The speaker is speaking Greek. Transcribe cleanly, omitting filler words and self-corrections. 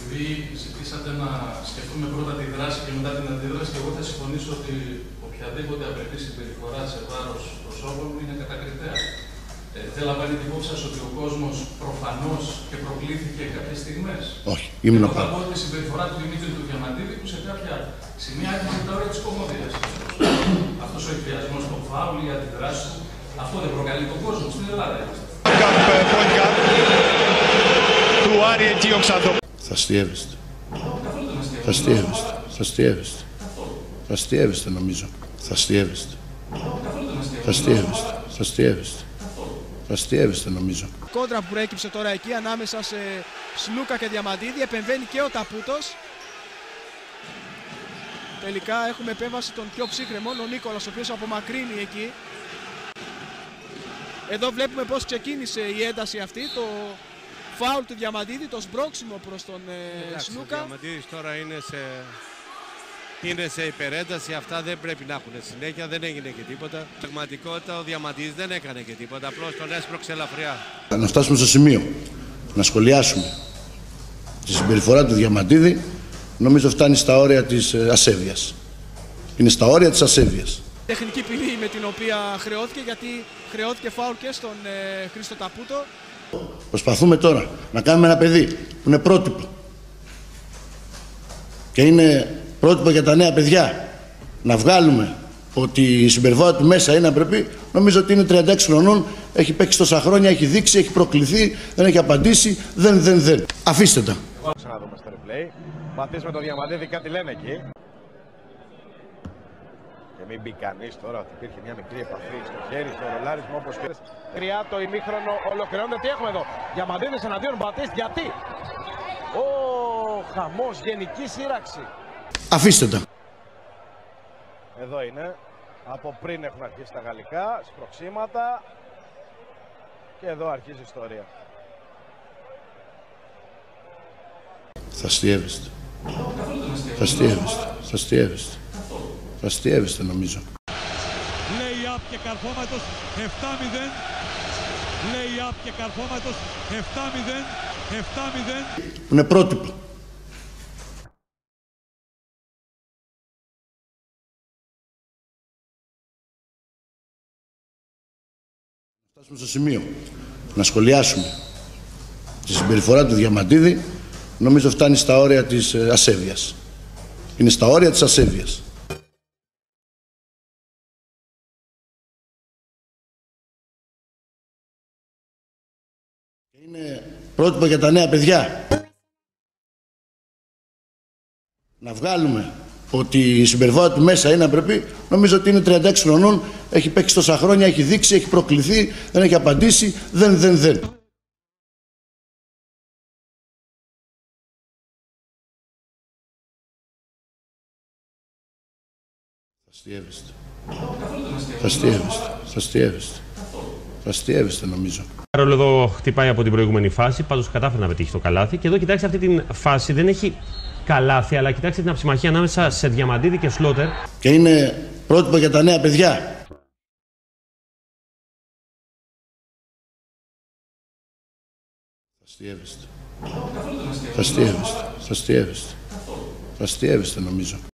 Επειδή ζητήσατε να σκεφτούμε πρώτα τη δράση και μετά την αντίδραση, και εγώ θα συμφωνήσω ότι οποιαδήποτε απρεπή συμπεριφορά σε βάρος προσώπων είναι κατακριτέα. Δεν λαμβάνει την υπόψη σας ότι ο κόσμος προφανώς και προκλήθηκε κάποιες στιγμές? Όχι, ήμουν θα πω ότι η συμπεριφορά του Δημήτρη του Διαμαντίδη που σε κάποια σημεία έρχεται τα όρια της κομμωδίας. Αυτός ο εκβιασμός των φάουλ, η αντιδράση του, αυτό δεν προκαλεί τον κόσμο στην Ελλάδα? Θα αστιεύεστε. Θα αστιεύεστε νομίζω. Θα αστιεύεστε. Θα αστιεύεστε νομίζω. Κόντρα που προέκυψε τώρα εκεί ανάμεσα σε Σλούκα και Διαμαντίδη, επεμβαίνει και ο Ταπούτος. Τελικά έχουμε επέμβαση των πιο ψύχρεμων, ο Νίκολας, ο οποίος απομακρύνει εκεί. Εδώ βλέπουμε πώς ξεκίνησε η ένταση αυτή, το φάουλ του Διαμαντίδη, το σμπρόξιμο προς τον Σλούκα. Ο Διαμαντίδης τώρα είναι σε υπερένταση, αυτά δεν πρέπει να έχουν συνέχεια, δεν έγινε και τίποτα. Στην πραγματικότητα ο Διαμαντίδης δεν έκανε και τίποτα, απλώς τον έσπρωξε ελαφριά. Να φτάσουμε στο σημείο να σχολιάσουμε τη συμπεριφορά του Διαμαντίδη, νομίζω φτάνει στα όρια της ασέβειας. Είναι στα όρια της ασέβειας. Τεχνική ποινή με την οποία χρεώθηκε, γιατί χρεώθηκε φάουλ και στον Χρήστο Ταπούτο. Προσπαθούμε τώρα να κάνουμε ένα παιδί που είναι πρότυπο και είναι πρότυπο για τα νέα παιδιά. Να βγάλουμε ότι η συμπεριφορά του μέσα είναι απρεπή. Νομίζω ότι είναι 36 χρονών, έχει παίξει τόσα χρόνια, έχει δείξει, έχει προκληθεί, δεν έχει απαντήσει. Δεν. Αφήστε τα. Να δούμε στο replay. Πατήσουμε το Διαμαντίδη, κάτι λένε εκεί. Και μην μπει κανείς τώρα ότι υπήρχε μια μικρή επαφή στο χέρι, στο ρολάρισμα όπως και. Κρυά το ημίχρονο ολοκληρώνεται. Τι έχουμε εδώ? Διαμαντίδης εναντίον Μπατίστη. Γιατί? Ο χαμός, γενική σύραξη. Αφήστε τα. Εδώ είναι. Από πριν έχουν αρχίσει τα γαλλικά, σπροξήματα. Και εδώ αρχίζει η ιστορία. Θα αστιεύεστε. Θα αστιεύεστε νομίζω. Λέει απ και Καρφώματος 7-0. Λέει απ και Καρφώματος 7-0. Που είναι πρότυπο. Φτάσουμε στο σημείο να σχολιάσουμε τη συμπεριφορά του Διαμαντίδη, νομίζω φτάνει στα όρια της ασέβειας. Είναι στα όρια της ασέβειας. Είναι πρότυπο για τα νέα παιδιά. Να βγάλουμε ότι η συμπεριφορά του μέσα είναι απρεπή. Νομίζω ότι είναι 36 χρονών, έχει παίξει τόσα χρόνια, έχει δείξει, έχει προκληθεί, δεν έχει απαντήσει. Δεν. Θα αστιεύεστε νομίζω. Παρόλο εδώ χτυπάει από την προηγούμενη φάση, πάντως κατάφερε να πετύχει το καλάθι. Και εδώ κοιτάξτε αυτή την φάση, δεν έχει καλάθι, αλλά κοιτάξτε την αψημαχία ανάμεσα σε Διαμαντίδη και Σλότερ. Και είναι πρότυπο για τα νέα παιδιά. Θα αστιεύεστε νομίζω.